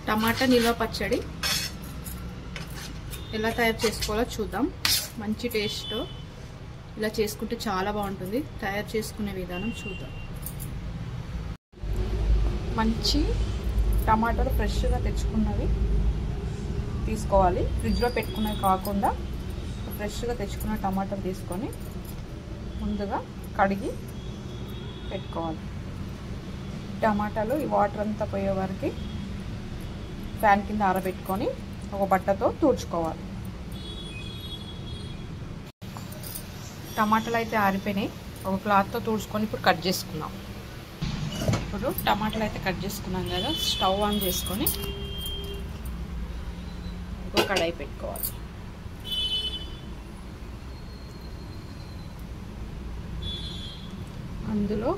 టమాటా నిల్వ పచ్చడి ఎలా తయారు చేసుకోవాలో చూద్దాం. మంచి టేస్ట్ ఇలా చేసుకుంటే చాలా బాగుంటుంది. తయారు చేసుకునే విధానం చూద్దాం. మంచి టమాటాలు ఫ్రెష్గా తెచ్చుకున్నవి తీసుకోవాలి. ఫ్రిడ్జ్లో పెట్టుకున్నవి కాకుండా ఫ్రెష్గా తెచ్చుకున్న టమాటాలు తీసుకొని ముందుగా కడిగి పెట్టుకోవాలి. టమాటాలు ఈ వాటర్ అంతా పోయే వరకు ఫ్యాన్ కింద ఆరబెట్టుకొని ఒక బట్టతో తుడుచుకోవాలి. టమాటాలు అయితే ఆరిపోయినాయి. ఒక క్లాత్తో తుడుచుకొని ఇప్పుడు కట్ చేసుకున్నాం. ఇప్పుడు టమాటాలు అయితే కట్ చేసుకున్నాం కదా, స్టవ్ ఆన్ చేసుకొని ఒక కడాయి పెట్టుకోవాలి. అందులో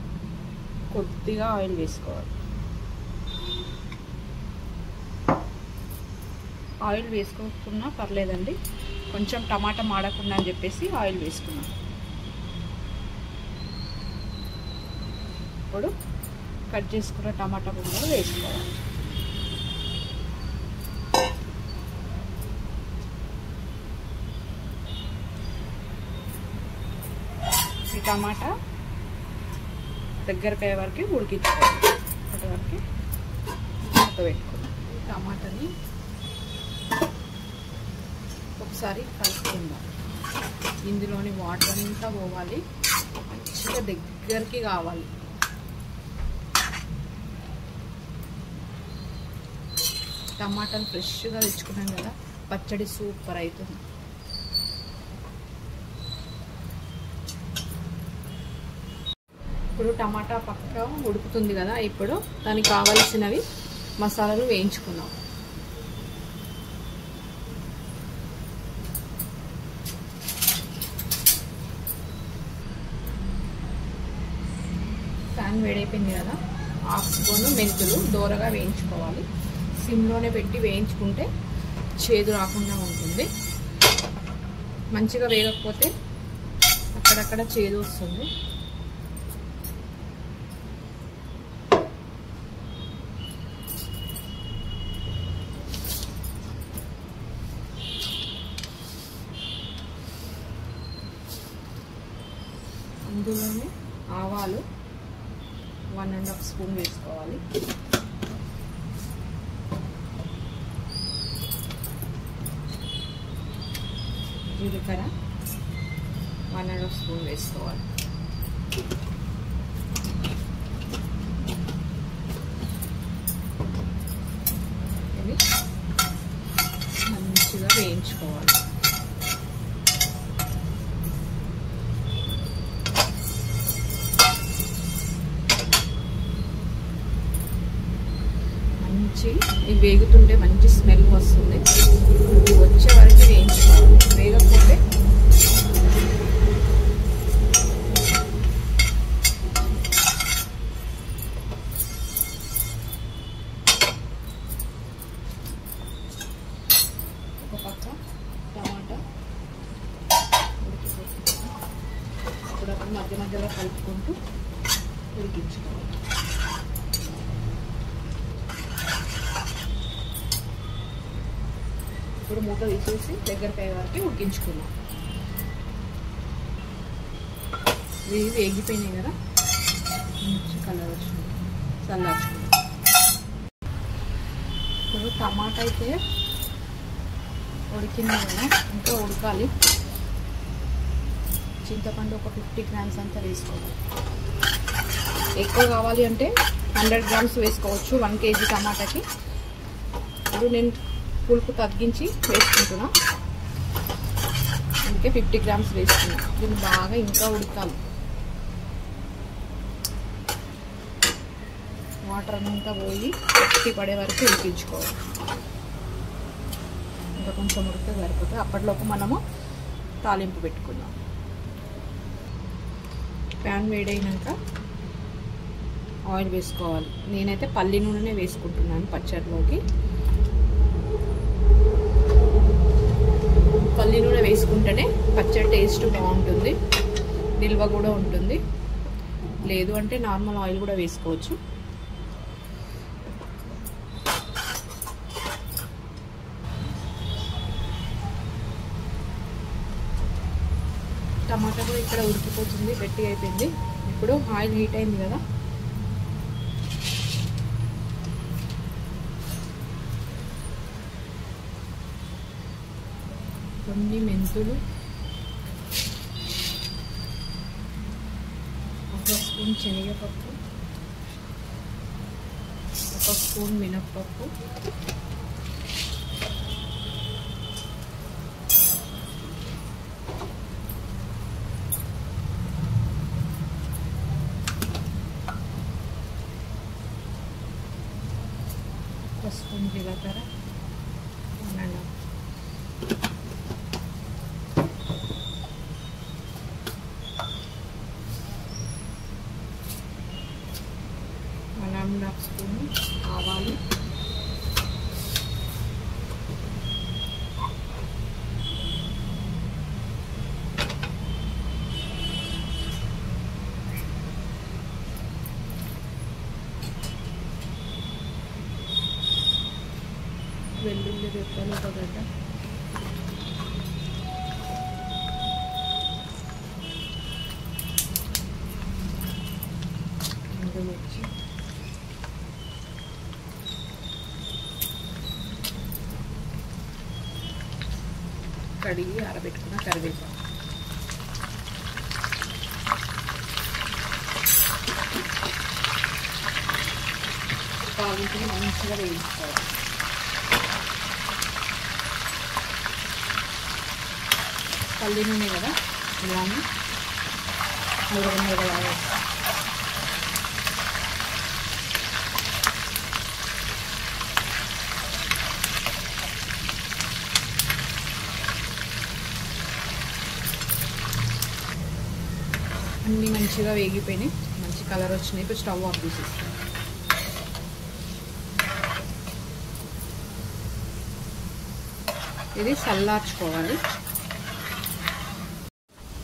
కొద్దిగా ఆయిల్ వేసుకోవాలి. ఆయిల్ వేసుకోకున్నా పర్లేదండి, కొంచెం టమాటా మాడకుండా అని చెప్పేసి ఆయిల్ వేసుకున్నాం. ఇప్పుడు కట్ చేసుకున్న టమాటా ముక్కలు వేసుకోవాలి. ఈ టమాటా దగ్గరకు అయ్యే వరకు ఉడికించుకోవాలి. అటు వరకు మూత పెట్టుకోవాలి. టమాటాని ఒకసారి కలుపుకుందాం. ఇందులోని వాటర్ అంతా పోవాలి, మంచిగా దగ్గరికి కావాలి. టమాటాలు ఫ్రెష్గా తెచ్చుకున్నాం కదా, పచ్చడి సూపర్ అవుతుంది. ఇప్పుడు టమాటా పక్క ఉడుకుతుంది కదా, ఇప్పుడు దానికి కావాల్సినవి మసాలాలు వేయించుకుందాం. ప్యాన్ వేడైపోయింది కదా, హాఫ్ స్పూన్ మెంతులు దోరగా వేయించుకోవాలి. సిమ్లోనే పెట్టి వేయించుకుంటే చేదు రాకుండా ఉంటుంది. మంచిగా వేగకపోతే అక్కడక్కడ చేదు వస్తుంది. అందులోనే ఆవాలు 1½ స్పూన్ వేసుకోవాలి. జీలకర్ర 1½ స్పూన్ వేసుకోవాలి. ఇవి మంచిగా వేయించుకోవాలి. ఇవి వేగుతుంటే మంచి స్మెల్ వస్తుంది. వచ్చే వరకు వేయించుకోవాలి. వేగకపోతే ఒక పక్క టమాటా ఉడికిపోతుంది. అప్పుడప్పుడు మధ్య మధ్యలో కలుపుకుంటూ ఉడికించుకోవాలి. ఇప్పుడు మూత తీసేసి దగ్గరికి అయ్యే వరకు ఉడికించుకున్నాం. ఇవి వేగిపోయినాయి కదా, మంచి కలర్ వచ్చింది. చల్లార్చుకున్నాం. ఇప్పుడు టమాటా అయితే ఉడికింది కదా, ఇంకా ఉడకాలి. చింతపండు ఒక 50 గ్రామ్స్ అంతా వేసుకోవాలి. ఎక్కువ కావాలి అంటే 100 గ్రామ్స్ వేసుకోవచ్చు 1 కేజీ టమాటాకి. ఇప్పుడు నేను పులుపు తగ్గించి వేసుకుంటున్నా, అందుకే 50 గ్రామ్స్ వేసుకున్నా. దీన్ని బాగా ఇంకా ఉడకాలి. వాటర్ అంతా పోయి ఉట్టి పడే వరకు ఉడికించుకోవాలి. ఇంకా కొంచెం ఉడికితే సరిపోతుంది. అప్పటిలోపు మనము తాలింపు పెట్టుకుందాం. ప్యాన్ వేడైనాక ఆయిల్ వేసుకోవాలి. నేనైతే పల్లి నూనెనే వేసుకుంటున్నాను పచ్చడిలోకి. పల్లి నూనె వేసుకుంటేనే పచ్చడి టేస్ట్ బాగుంటుంది, నిల్వ కూడా ఉంటుంది. లేదు అంటే నార్మల్ ఆయిల్ కూడా వేసుకోవచ్చు. ఇక్కడ ఉడికిపోతుంది, గట్టిగా అయిపోయింది. ఇప్పుడు ఆయిల్ హీట్ అయింది కదా, కొన్ని మెంతులు, 1 స్పూన్ శనగపప్పు, 1 స్పూన్ మినప్పప్పు, స్పూన్ జీలకర్ర, 1 1/2 స్పూన్ ఆవాలు, వెల్లుల్లి రెబ్బలు 1 గడ్డ, ఎండుమిర్చి, కడిగి ఆరబెట్టుకున్న కరివేపాకు. పావుకి మంచిగా వేయించుకోవాలి. పల్లి నూనె కదా, ఇలానే మురగ అన్నీ మంచిగా వేగిపోయినాయి, మంచి కలర్ వచ్చినాయి. ఇప్పుడు స్టవ్ ఆఫ్ చేసేస్తాం. ఇది చల్లార్చుకోవాలి.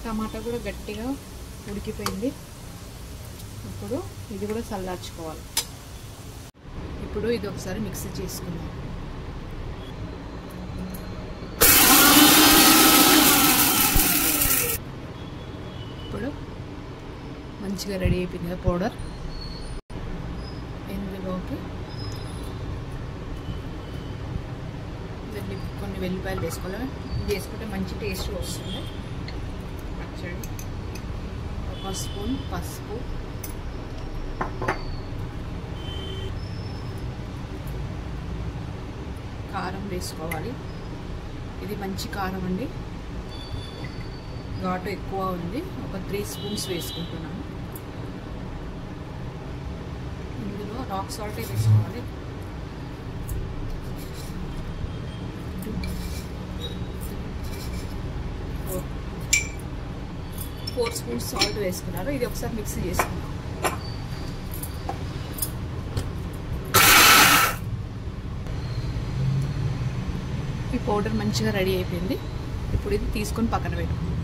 టమాటా కూడా గట్టిగా ఉడికిపోయింది. ఇప్పుడు ఇది కూడా చల్లార్చుకోవాలి. ఇప్పుడు ఇది ఒకసారి మిక్సీ చేసుకుందాం. ఇప్పుడు మంచిగా రెడీ అయిపోయింది పౌడర్. ఇందులోకి కొన్ని వెల్లిపాయలు వేసుకోవాలి. ఇది వేసుకుంటే మంచి టేస్ట్ వస్తుంది. పచ్చడి 1 స్పూన్ పసుపు, కారం వేసుకోవాలి. ఇది మంచి కారం అండి, ఘాటు ఎక్కువ ఉంది. ఒక 3 స్పూన్స్ వేసుకుంటున్నాను. ఇందులో రాక్ సాల్ట్ వేసుకోవాలి. 4 స్పూన్స్ సాల్ట్ వేసుకున్నారు. ఇది ఒకసారి మిక్సీ చేసుకున్నాం. ఈ పౌడర్ మంచిగా రెడీ అయిపోయింది. ఇప్పుడు ఇది తీసుకొని పక్కన పెట్టుకోండి.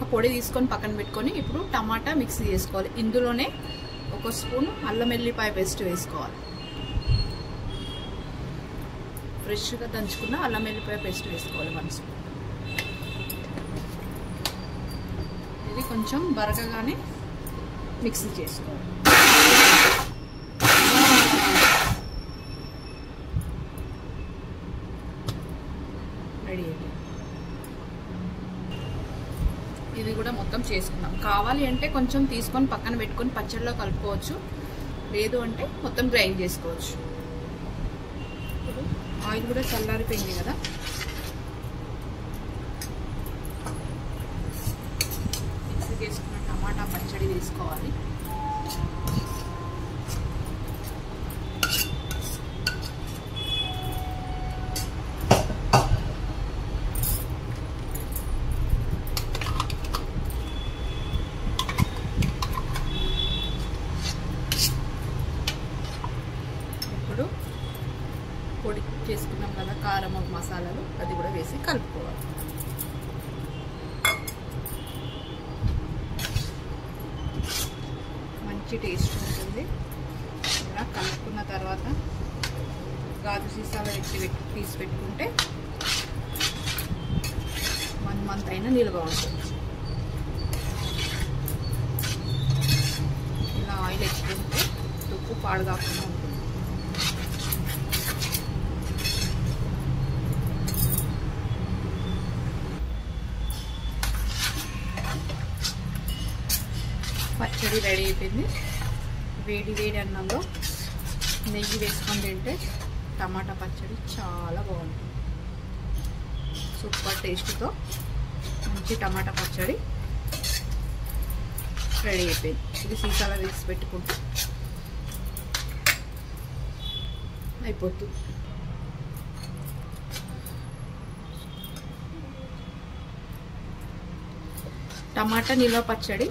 ఆ పొడి తీసుకొని పక్కన పెట్టుకొని ఇప్పుడు టమాటా మిక్సీ చేసుకోవాలి. ఇందులోనే 1 స్పూన్ అల్లం వెల్లిపాయ పేస్ట్ వేసుకోవాలి. ఫ్రెష్గా దంచుకున్న అల్లం వెల్లిపాయ పేస్ట్ వేసుకోవాలి 1 స్పూన్. ఇది కొంచెం బరకగానే మిక్సీ చేసుకోవాలి. రెడీ అయిపోయింది. ఇది కూడా మొత్తం చేసుకున్నాం. కావాలి అంటే కొంచెం తీసుకొని పక్కన పెట్టుకొని పచ్చడిలో కలుపుకోవచ్చు, లేదు అంటే మొత్తం గ్రైండ్ చేసుకోవచ్చు. ఇప్పుడు ఆయిల్ కూడా చల్లారిపోయింది కదా, మిక్సీ చేసుకున్న టమాటా పచ్చడి వేసుకోవాలి. పొడి చేసుకున్నాం కదా కారం మసాలాలు, అది కూడా వేసి కలుపుకోవాలి. మంచి టేస్ట్ ఉంటుంది. ఇలా కలుపుకున్న తర్వాత గాజు సీసాలో తీసి పెట్టుకుంటే 1 మంత్ అయినా నిల్వ ఉంటుంది. ఇలా ఆయిల్ ఎక్కువ ఉంటే ఉప్పు పాడు కాకుండా ఉంటుంది. పచ్చడి రెడీ అయిపోయింది. వేడి వేడి అన్నంలో నెయ్యి వేసుకొని తింటే టమాటా పచ్చడి చాలా బాగుంటుంది. సూపర్ టేస్ట్తో మంచి టమాటా పచ్చడి రెడీ అయిపోయింది. ఇది సీసాలో వేసి పెట్టుకుంటే అయిపోతుంది. టమాటా నిల్వ పచ్చడి